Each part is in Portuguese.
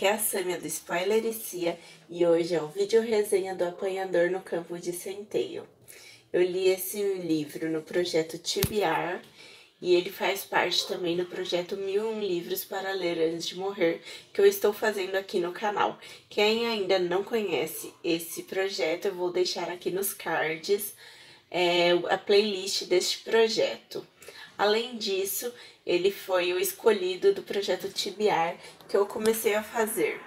aqui é a Sâmia do Spoilericia e hoje é o vídeo resenha do Apanhador no Campo de Centeio. Eu li esse livro no projeto TBR e ele faz parte também do projeto 1001 Livros para Ler Antes de Morrer, que eu estou fazendo aqui no canal. Quem ainda não conhece esse projeto, eu vou deixar aqui nos cards a playlist deste projeto. Além disso, ele foi o escolhido do projeto TBR que eu comecei a fazer.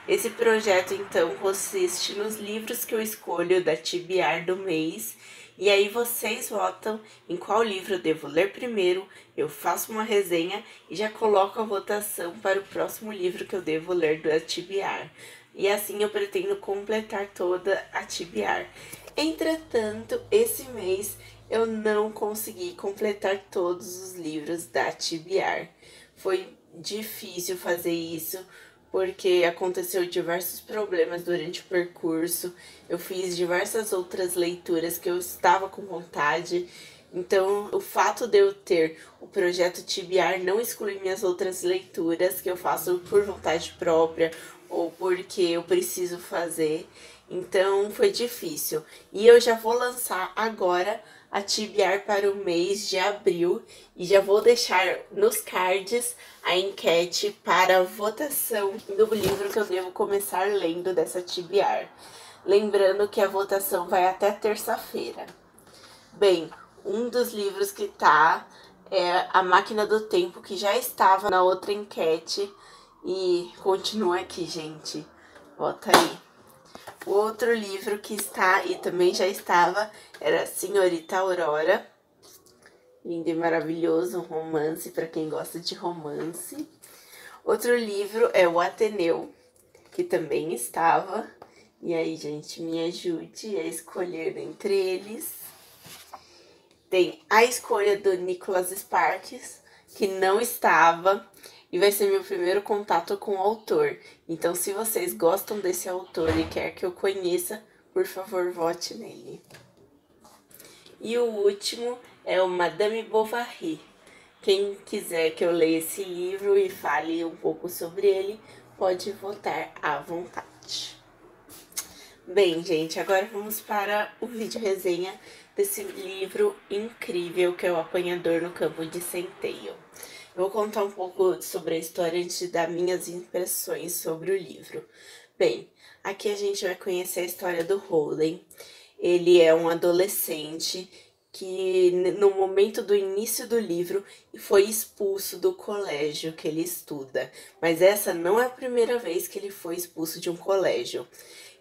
Esse projeto, então, consiste nos livros que eu escolho da TBR do mês. E aí vocês votam em qual livro eu devo ler primeiro, eu faço uma resenha e já coloco a votação para o próximo livro que eu devo ler da TBR. E assim eu pretendo completar toda a TBR. Entretanto, esse mês eu não consegui completar todos os livros da TBR. Foi difícil fazer isso, porque aconteceu diversos problemas durante o percurso. Eu fiz diversas outras leituras que eu estava com vontade. Então, o fato de eu ter o projeto TBR não exclui minhas outras leituras que eu faço por vontade própria ou porque eu preciso fazer. Então, foi difícil. E eu já vou lançar agora a TBR para o mês de abril e já vou deixar nos cards a enquete para a votação do livro que eu devo começar lendo dessa TBR. Lembrando que a votação vai até terça-feira. Bem, um dos livros que tá é A Máquina do Tempo, que já estava na outra enquete e continua aqui, gente. Bota aí. O outro livro que está e também já estava era Senhorita Aurora. Lindo e maravilhoso, um romance para quem gosta de romance. Outro livro é O Ateneu, que também estava. E aí, gente, me ajude a escolher entre eles. Tem A Escolha do Nicholas Sparks, que não estava. E vai ser meu primeiro contato com o autor. Então, se vocês gostam desse autor e quer que eu conheça, por favor, vote nele. E o último é o Madame Bovary. Quem quiser que eu leia esse livro e fale um pouco sobre ele, pode votar à vontade. Bem, gente, agora vamos para o vídeo resenha desse livro incrível que é O Apanhador no Campo de Centeio. Eu vou contar um pouco sobre a história antes de dar minhas impressões sobre o livro. Bem, aqui a gente vai conhecer a história do Holden. Ele é um adolescente que, no momento do início do livro, foi expulso do colégio que ele estuda. Mas essa não é a primeira vez que ele foi expulso de um colégio.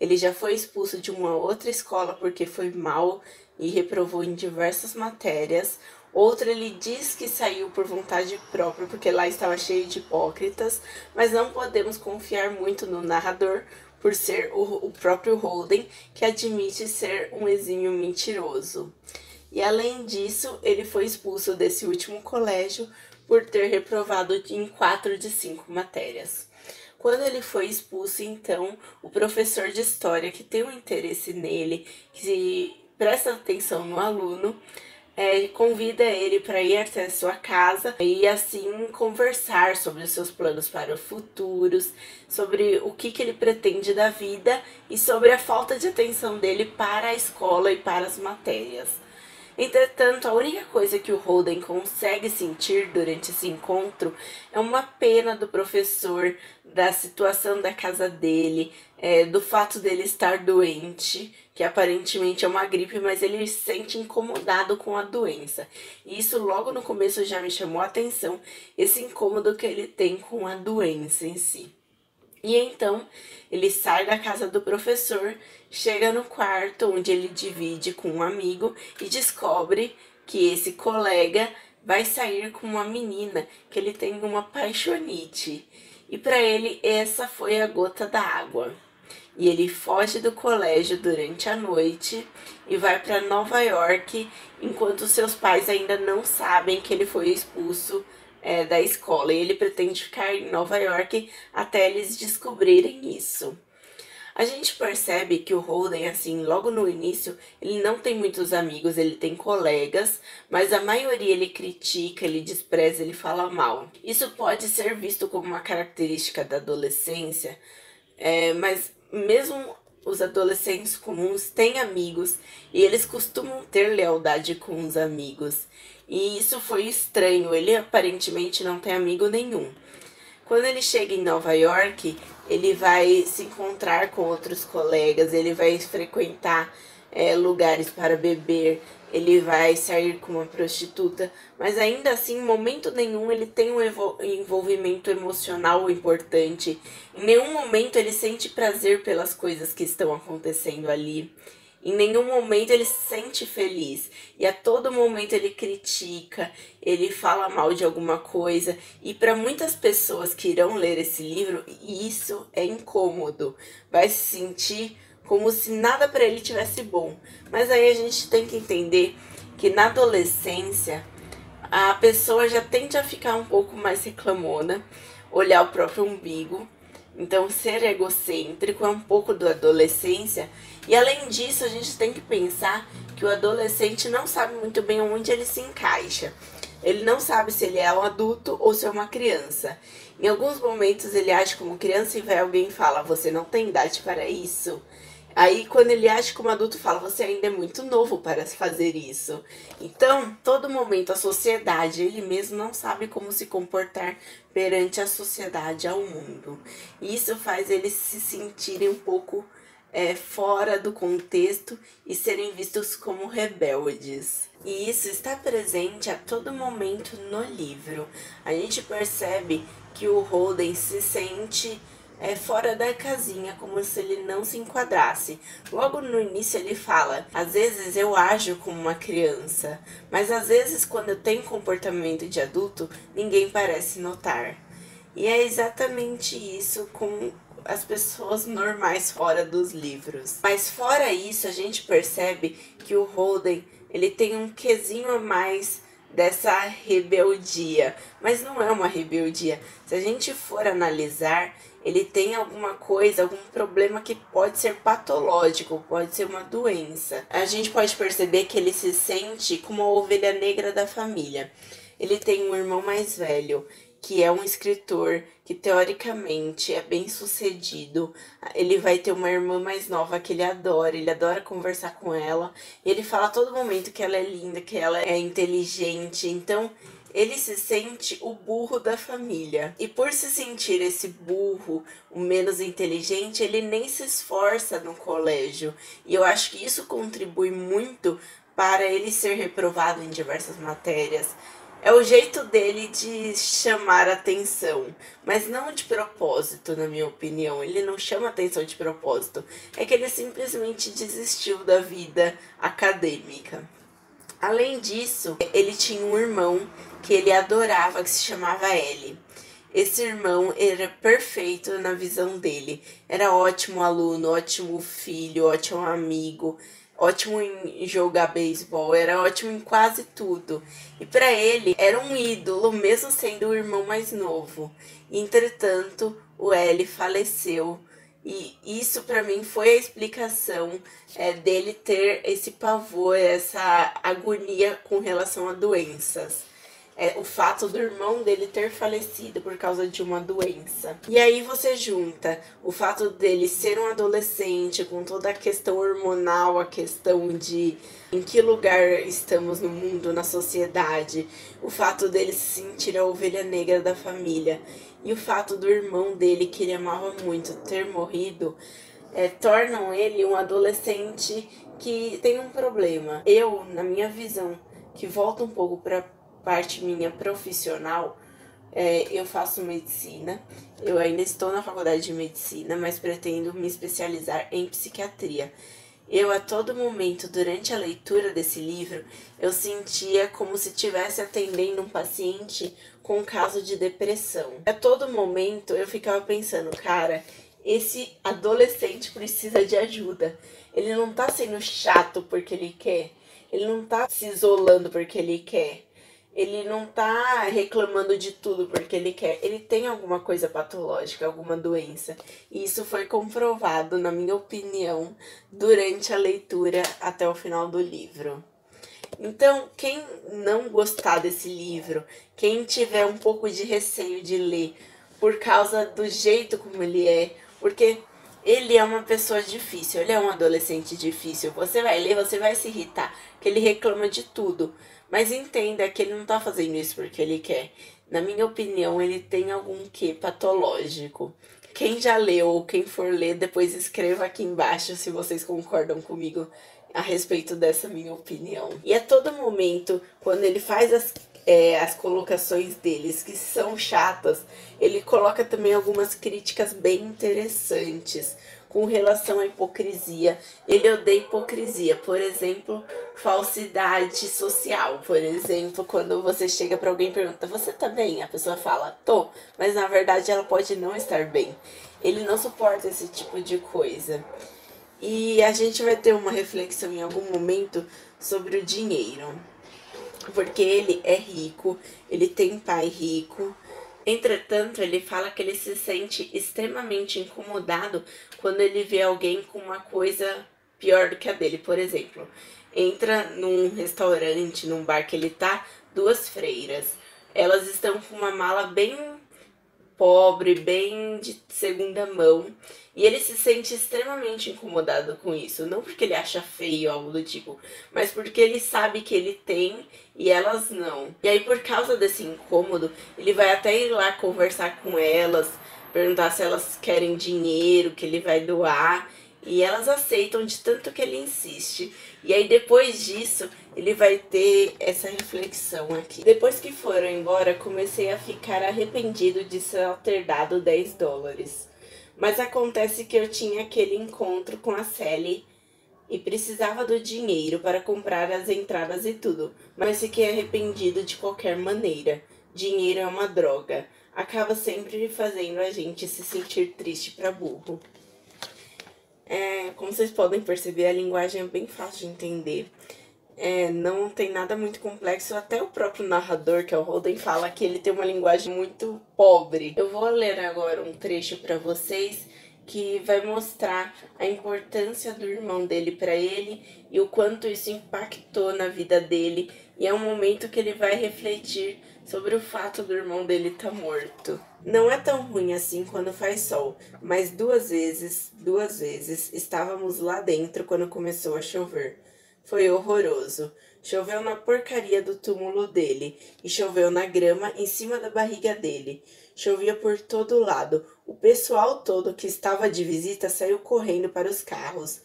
Ele já foi expulso de uma outra escola porque foi mal e reprovou em diversas matérias. Outra ele diz que saiu por vontade própria porque lá estava cheio de hipócritas, mas não podemos confiar muito no narrador por ser o próprio Holden, que admite ser um exímio mentiroso. E além disso, ele foi expulso desse último colégio por ter reprovado em 4 de 5 matérias. Quando ele foi expulso, então, o professor de história, que tem um interesse nele, que presta atenção no aluno, convida ele para ir até sua casa e assim conversar sobre os seus planos para o futuro, sobre o que ele pretende da vida e sobre a falta de atenção dele para a escola e para as matérias. Entretanto, a única coisa que o Holden consegue sentir durante esse encontro é uma pena do professor, da situação da casa dele, do fato dele estar doente, que aparentemente é uma gripe, mas ele se sente incomodado com a doença. E isso logo no começo já me chamou a atenção, esse incômodo que ele tem com a doença em si. E então, ele sai da casa do professor, chega no quarto onde ele divide com um amigo e descobre que esse colega vai sair com uma menina, que ele tem uma paixonite. E para ele, essa foi a gota d'água. E ele foge do colégio durante a noite e vai para Nova York, enquanto seus pais ainda não sabem que ele foi expulso da escola, e ele pretende ficar em Nova York até eles descobrirem isso. A gente percebe que o Holden, assim, logo no início, ele não tem muitos amigos, ele tem colegas, mas a maioria ele critica, ele despreza, ele fala mal. Isso pode ser visto como uma característica da adolescência, mas mesmo os adolescentes comuns têm amigos e eles costumam ter lealdade com os amigos. E isso foi estranho, ele aparentemente não tem amigo nenhum. Quando ele chega em Nova York, ele vai se encontrar com outros colegas, ele vai frequentar lugares para beber, ele vai sair com uma prostituta, mas ainda assim, em momento nenhum, ele tem um envolvimento emocional importante. Em nenhum momento ele sente prazer pelas coisas que estão acontecendo ali. Em nenhum momento ele se sente feliz. E a todo momento ele critica, ele fala mal de alguma coisa. E para muitas pessoas que irão ler esse livro, isso é incômodo. Vai se sentir como se nada para ele tivesse bom. Mas aí a gente tem que entender que na adolescência a pessoa já tende a ficar um pouco mais reclamona, olhar o próprio umbigo. Então, ser egocêntrico é um pouco da adolescência. E além disso, a gente tem que pensar que o adolescente não sabe muito bem onde ele se encaixa. Ele não sabe se ele é um adulto ou se é uma criança. Em alguns momentos ele age como criança e vai alguém e fala, você não tem idade para isso. Aí quando ele age como adulto fala, você ainda é muito novo para fazer isso. Então, todo momento a sociedade, ele mesmo não sabe como se comportar perante a sociedade, ao mundo. E isso faz eles se sentirem um pouco fora do contexto e serem vistos como rebeldes. E isso está presente a todo momento no livro. A gente percebe que o Holden se sente fora da casinha, como se ele não se enquadrasse. Logo no início ele fala, às vezes eu ajo como uma criança, mas às vezes quando eu tenho comportamento de adulto, ninguém parece notar. E é exatamente isso com as pessoas normais fora dos livros. Mas fora isso, a gente percebe que o Holden, ele tem um quesinho a mais dessa rebeldia, mas não é uma rebeldia. Se a gente for analisar, ele tem alguma coisa, algum problema que pode ser patológico, pode ser uma doença. A gente pode perceber que ele se sente como a ovelha negra da família. Ele tem um irmão mais velho, que é um escritor, que teoricamente é bem sucedido. Ele vai ter uma irmã mais nova que ele adora conversar com ela. E ele fala a todo momento que ela é linda, que ela é inteligente. Então, ele se sente o burro da família. E por se sentir esse burro, o menos inteligente, ele nem se esforça no colégio. E eu acho que isso contribui muito para ele ser reprovado em diversas matérias. É o jeito dele de chamar atenção, mas não de propósito, na minha opinião. Ele não chama atenção de propósito. É que ele simplesmente desistiu da vida acadêmica. Além disso, ele tinha um irmão que ele adorava, que se chamava Ellie. Esse irmão era perfeito na visão dele. Era ótimo aluno, ótimo filho, ótimo amigo, ótimo em jogar beisebol, era ótimo em quase tudo. E para ele era um ídolo, mesmo sendo o irmão mais novo. Entretanto, o Ellie faleceu. E isso para mim foi a explicação dele ter esse pavor, essa agonia com relação a doenças. O fato do irmão dele ter falecido por causa de uma doença. E aí você junta o fato dele ser um adolescente, com toda a questão hormonal, a questão de em que lugar estamos no mundo, na sociedade, o fato dele se sentir a ovelha negra da família, e o fato do irmão dele, que ele amava muito, ter morrido, tornam ele um adolescente que tem um problema. Eu, na minha visão, que volta um pouco para parte minha profissional, eu faço medicina. Eu ainda estou na faculdade de medicina, mas pretendo me especializar em psiquiatria. Eu, a todo momento, durante a leitura desse livro, eu sentia como se estivesse atendendo um paciente com um caso de depressão. A todo momento, eu ficava pensando, cara, esse adolescente precisa de ajuda. Ele não tá sendo chato porque ele quer. Ele não tá se isolando porque ele quer. Ele não tá reclamando de tudo porque ele quer. Ele tem alguma coisa patológica, alguma doença. E isso foi comprovado, na minha opinião, durante a leitura até o final do livro. Então, quem não gostar desse livro, quem tiver um pouco de receio de ler por causa do jeito como ele é, porque ele é uma pessoa difícil, ele é um adolescente difícil. Você vai ler, você vai se irritar, que ele reclama de tudo. Mas entenda que ele não tá fazendo isso porque ele quer. Na minha opinião, ele tem algum quê patológico. Quem já leu ou quem for ler, depois escreva aqui embaixo se vocês concordam comigo a respeito dessa minha opinião. E a todo momento, quando ele faz as colocações deles, que são chatas, ele coloca também algumas críticas bem interessantes com relação à hipocrisia. Ele odeia hipocrisia, por exemplo, falsidade social. Por exemplo, quando você chega para alguém e pergunta, você tá bem? A pessoa fala, tô, mas na verdade ela pode não estar bem. Ele não suporta esse tipo de coisa. E a gente vai ter uma reflexão em algum momento sobre o dinheiro. Porque ele é rico, ele tem pai rico. Entretanto, ele fala que ele se sente extremamente incomodado quando ele vê alguém com uma coisa pior do que a dele. Por exemplo, entra num restaurante, num bar que ele tá, duas freiras. Elas estão com uma mala bem pobre, bem de segunda mão. E ele se sente extremamente incomodado com isso. Não porque ele acha feio ou algo do tipo, mas porque ele sabe que ele tem e elas não. E aí, por causa desse incômodo, ele vai até ir lá conversar com elas, perguntar se elas querem dinheiro, que ele vai doar. E elas aceitam de tanto que ele insiste. E aí, depois disso, ele vai ter essa reflexão aqui. Depois que foram embora, comecei a ficar arrependido de só ter dado $10. Mas acontece que eu tinha aquele encontro com a Sally e precisava do dinheiro para comprar as entradas e tudo. Mas fiquei arrependido de qualquer maneira. Dinheiro é uma droga. Acaba sempre fazendo a gente se sentir triste pra burro. Como vocês podem perceber, a linguagem é bem fácil de entender. Não tem nada muito complexo. Até o próprio narrador, que é o Holden, fala que ele tem uma linguagem muito pobre. Eu vou ler agora um trecho para vocês que vai mostrar a importância do irmão dele para ele e o quanto isso impactou na vida dele. E é um momento que ele vai refletir sobre o fato do irmão dele estar morto. Não é tão ruim assim quando faz sol, mas duas vezes, estávamos lá dentro quando começou a chover. Foi horroroso. Choveu na porcaria do túmulo dele e choveu na grama em cima da barriga dele. Chovia por todo lado. O pessoal todo que estava de visita saiu correndo para os carros.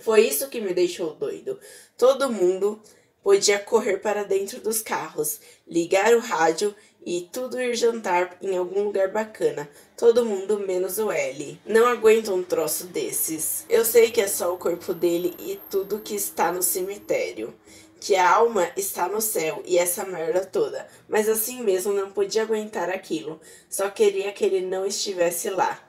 Foi isso que me deixou doido. Todo mundo podia correr para dentro dos carros, ligar o rádio e tudo ir jantar em algum lugar bacana. Todo mundo menos o L. Não aguento um troço desses. Eu sei que é só o corpo dele e tudo que está no cemitério. Que a alma está no céu e essa merda toda. Mas assim mesmo não podia aguentar aquilo. Só queria que ele não estivesse lá.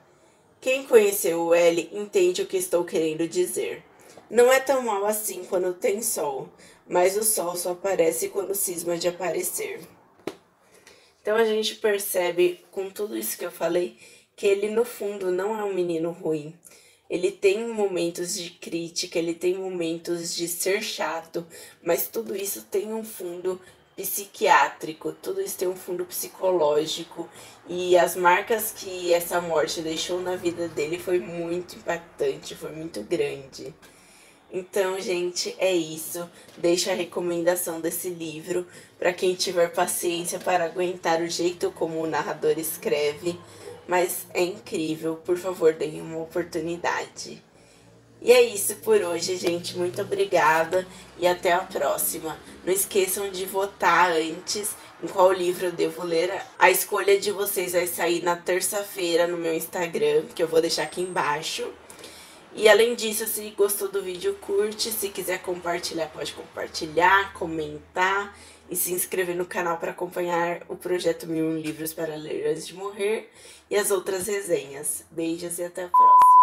Quem conheceu o L entende o que estou querendo dizer. Não é tão mal assim quando tem sol, mas o sol só aparece quando cisma de aparecer. Então a gente percebe, com tudo isso que eu falei, que ele no fundo não é um menino ruim. Ele tem momentos de crítica, ele tem momentos de ser chato, mas tudo isso tem um fundo psiquiátrico, tudo isso tem um fundo psicológico. E as marcas que essa morte deixou na vida dele foi muito impactante, foi muito grande. Então, gente, é isso. Deixo a recomendação desse livro para quem tiver paciência para aguentar o jeito como o narrador escreve. Mas é incrível, por favor, deem uma oportunidade. E é isso por hoje, gente. Muito obrigada e até a próxima. Não esqueçam de votar antes em qual livro eu devo ler. A escolha de vocês vai sair na terça-feira no meu Instagram, que eu vou deixar aqui embaixo. E além disso, se gostou do vídeo, curte. Se quiser compartilhar, pode compartilhar, comentar e se inscrever no canal para acompanhar o projeto 1001 Livros para Ler Antes de Morrer e as outras resenhas. Beijos e até a próxima.